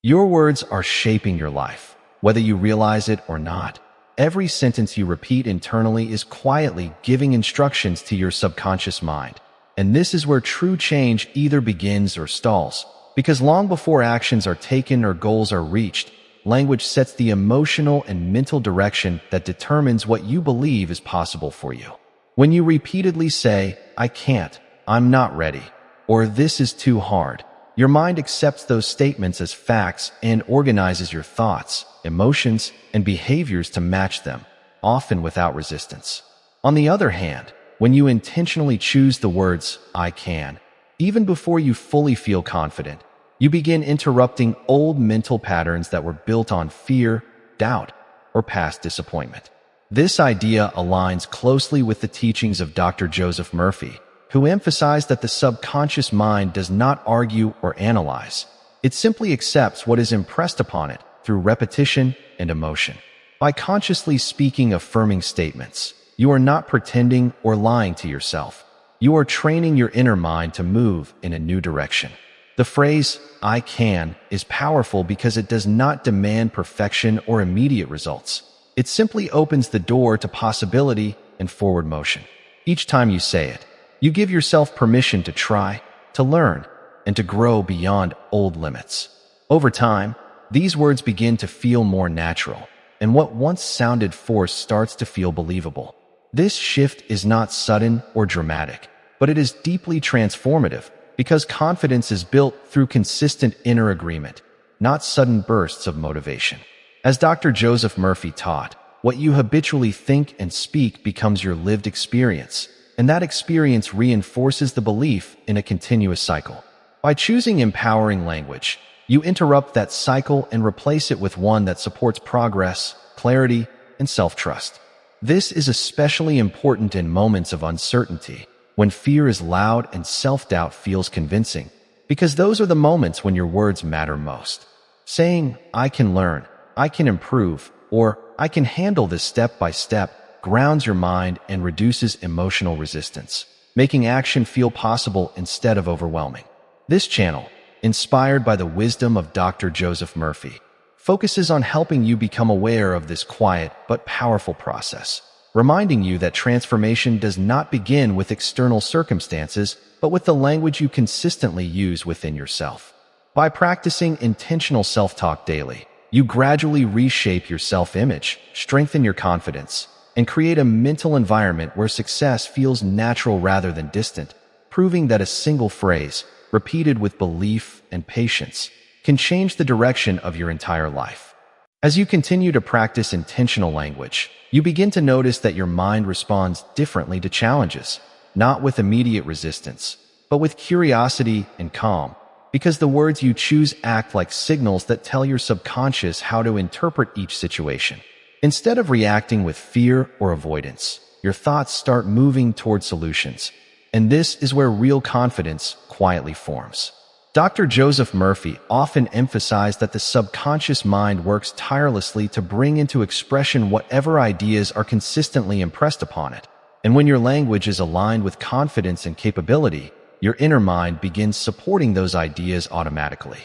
Your words are shaping your life, whether you realize it or not. Every sentence you repeat internally is quietly giving instructions to your subconscious mind. And this is where true change either begins or stalls. Because long before actions are taken or goals are reached, language sets the emotional and mental direction that determines what you believe is possible for you. When you repeatedly say, "I can't," "I'm not ready," or "this is too hard," your mind accepts those statements as facts and organizes your thoughts, emotions, and behaviors to match them, often without resistance. On the other hand, when you intentionally choose the words, "I can," even before you fully feel confident, you begin interrupting old mental patterns that were built on fear, doubt, or past disappointment. This idea aligns closely with the teachings of Dr. Joseph Murphy, who emphasized that the subconscious mind does not argue or analyze. It simply accepts what is impressed upon it through repetition and emotion. By consciously speaking affirming statements, you are not pretending or lying to yourself. You are training your inner mind to move in a new direction. The phrase, "I can," is powerful because it does not demand perfection or immediate results. It simply opens the door to possibility and forward motion. Each time you say it, you give yourself permission to try, to learn, and to grow beyond old limits. Over time, these words begin to feel more natural, and what once sounded forced starts to feel believable. This shift is not sudden or dramatic, but it is deeply transformative because confidence is built through consistent inner agreement, not sudden bursts of motivation. As Dr. Joseph Murphy taught, what you habitually think and speak becomes your lived experience, and that experience reinforces the belief in a continuous cycle. By choosing empowering language, you interrupt that cycle and replace it with one that supports progress, clarity, and self-trust. This is especially important in moments of uncertainty, when fear is loud and self-doubt feels convincing, because those are the moments when your words matter most. Saying, "I can learn," "I can improve," or "I can handle this step by step," grounds your mind and reduces emotional resistance, making action feel possible instead of overwhelming. This channel, inspired by the wisdom of Dr. Joseph Murphy, focuses on helping you become aware of this quiet but powerful process, reminding you that transformation does not begin with external circumstances, but with the language you consistently use within yourself. By practicing intentional self-talk daily, you gradually reshape your self-image, strengthen your confidence, and create a mental environment where success feels natural rather than distant, proving that a single phrase, repeated with belief and patience, can change the direction of your entire life. As you continue to practice intentional language, you begin to notice that your mind responds differently to challenges, not with immediate resistance, but with curiosity and calm, because the words you choose act like signals that tell your subconscious how to interpret each situation. Instead of reacting with fear or avoidance, your thoughts start moving toward solutions, and this is where real confidence quietly forms. Dr. Joseph Murphy often emphasized that the subconscious mind works tirelessly to bring into expression whatever ideas are consistently impressed upon it. And when your language is aligned with confidence and capability, your inner mind begins supporting those ideas automatically.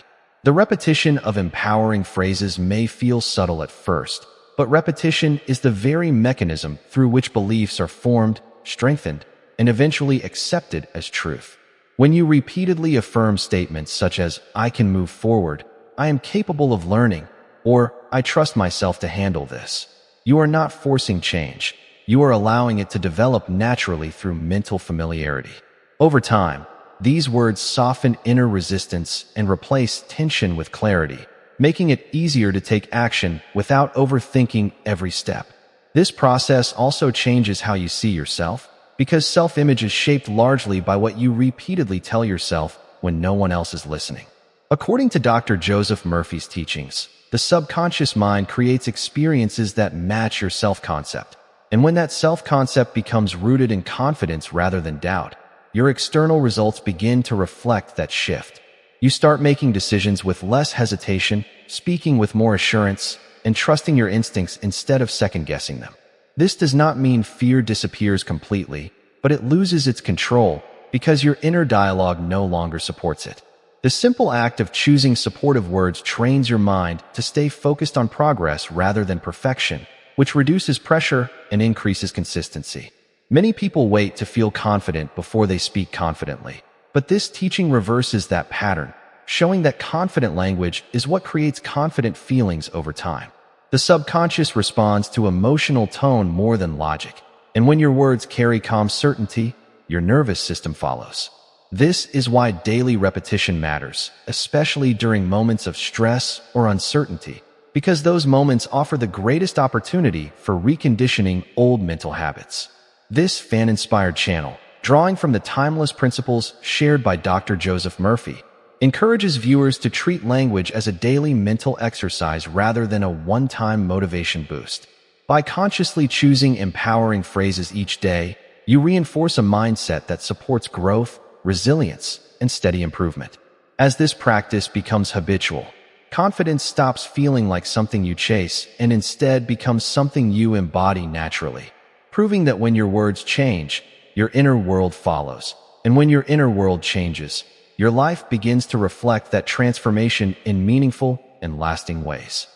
The repetition of empowering phrases may feel subtle at first, but repetition is the very mechanism through which beliefs are formed, strengthened, and eventually accepted as truth. When you repeatedly affirm statements such as, "I can move forward," "I am capable of learning," or "I trust myself to handle this," you are not forcing change. You are allowing it to develop naturally through mental familiarity. Over time, these words soften inner resistance and replace tension with clarity, making it easier to take action without overthinking every step. This process also changes how you see yourself, because self-image is shaped largely by what you repeatedly tell yourself when no one else is listening. According to Dr. Joseph Murphy's teachings, the subconscious mind creates experiences that match your self-concept. And when that self-concept becomes rooted in confidence rather than doubt, your external results begin to reflect that shift. You start making decisions with less hesitation, speaking with more assurance, and trusting your instincts instead of second-guessing them. This does not mean fear disappears completely, but it loses its control because your inner dialogue no longer supports it. The simple act of choosing supportive words trains your mind to stay focused on progress rather than perfection, which reduces pressure and increases consistency. Many people wait to feel confident before they speak confidently, but this teaching reverses that pattern, showing that confident language is what creates confident feelings over time. The subconscious responds to emotional tone more than logic, and when your words carry calm certainty, your nervous system follows. This is why daily repetition matters, especially during moments of stress or uncertainty, because those moments offer the greatest opportunity for reconditioning old mental habits. This fan-inspired channel, drawing from the timeless principles shared by Dr. Joseph Murphy, encourages viewers to treat language as a daily mental exercise rather than a one-time motivation boost. By consciously choosing empowering phrases each day, you reinforce a mindset that supports growth, resilience, and steady improvement. As this practice becomes habitual, confidence stops feeling like something you chase and instead becomes something you embody naturally, proving that when your words change, your inner world follows. And when your inner world changes, your life begins to reflect that transformation in meaningful and lasting ways.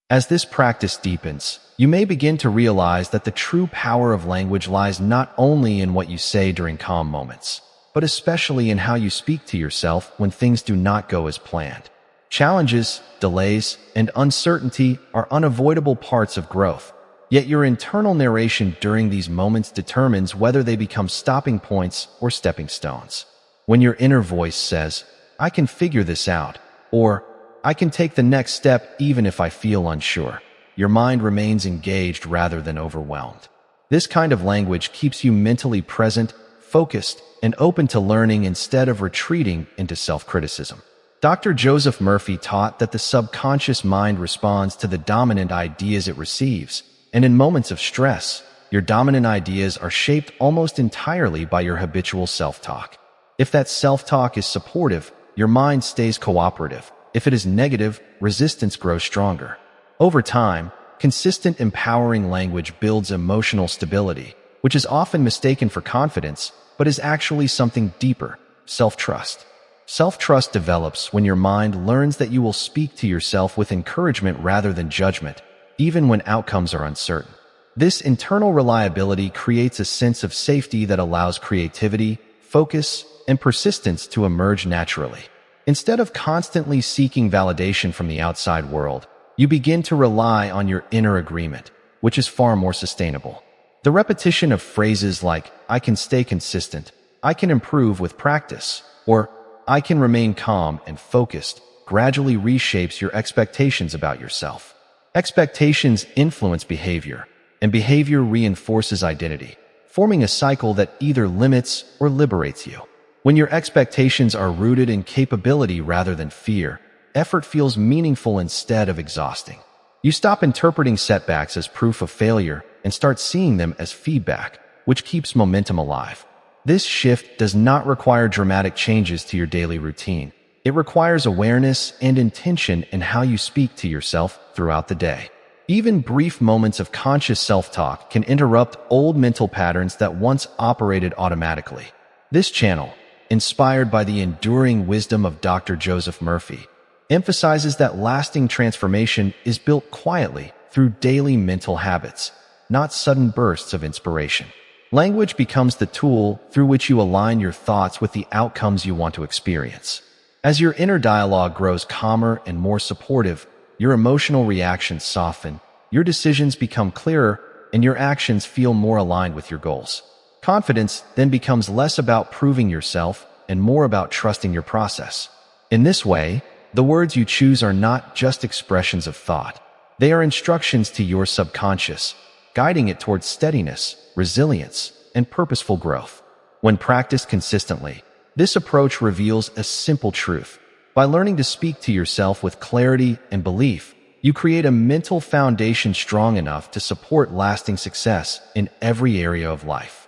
As this practice deepens, you may begin to realize that the true power of language lies not only in what you say during calm moments, but especially in how you speak to yourself when things do not go as planned. Challenges, delays, and uncertainty are unavoidable parts of growth, yet your internal narration during these moments determines whether they become stopping points or stepping stones. When your inner voice says, "I can figure this out," or "I can take the next step even if I feel unsure," your mind remains engaged rather than overwhelmed. This kind of language keeps you mentally present, focused, and open to learning instead of retreating into self-criticism. Dr. Joseph Murphy taught that the subconscious mind responds to the dominant ideas it receives, and in moments of stress, your dominant ideas are shaped almost entirely by your habitual self-talk. If that self-talk is supportive, your mind stays cooperative. If it is negative, resistance grows stronger. Over time, consistent empowering language builds emotional stability, which is often mistaken for confidence, but is actually something deeper: self-trust. Self-trust develops when your mind learns that you will speak to yourself with encouragement rather than judgment, even when outcomes are uncertain. This internal reliability creates a sense of safety that allows creativity, focus, and persistence to emerge naturally. Instead of constantly seeking validation from the outside world, you begin to rely on your inner agreement, which is far more sustainable. The repetition of phrases like, "I can stay consistent," "I can improve with practice," or "I can remain calm and focused," gradually reshapes your expectations about yourself. Expectations influence behavior, and behavior reinforces identity, forming a cycle that either limits or liberates you. When your expectations are rooted in capability rather than fear, effort feels meaningful instead of exhausting. You stop interpreting setbacks as proof of failure and start seeing them as feedback, which keeps momentum alive. This shift does not require dramatic changes to your daily routine. It requires awareness and intention in how you speak to yourself throughout the day. Even brief moments of conscious self-talk can interrupt old mental patterns that once operated automatically. This channel, inspired by the enduring wisdom of Dr. Joseph Murphy, emphasizes that lasting transformation is built quietly through daily mental habits, not sudden bursts of inspiration. Language becomes the tool through which you align your thoughts with the outcomes you want to experience. As your inner dialogue grows calmer and more supportive, your emotional reactions soften, your decisions become clearer, and your actions feel more aligned with your goals. Confidence then becomes less about proving yourself and more about trusting your process. In this way, the words you choose are not just expressions of thought. They are instructions to your subconscious, guiding it towards steadiness, resilience, and purposeful growth. When practiced consistently, this approach reveals a simple truth. By learning to speak to yourself with clarity and belief, you create a mental foundation strong enough to support lasting success in every area of life.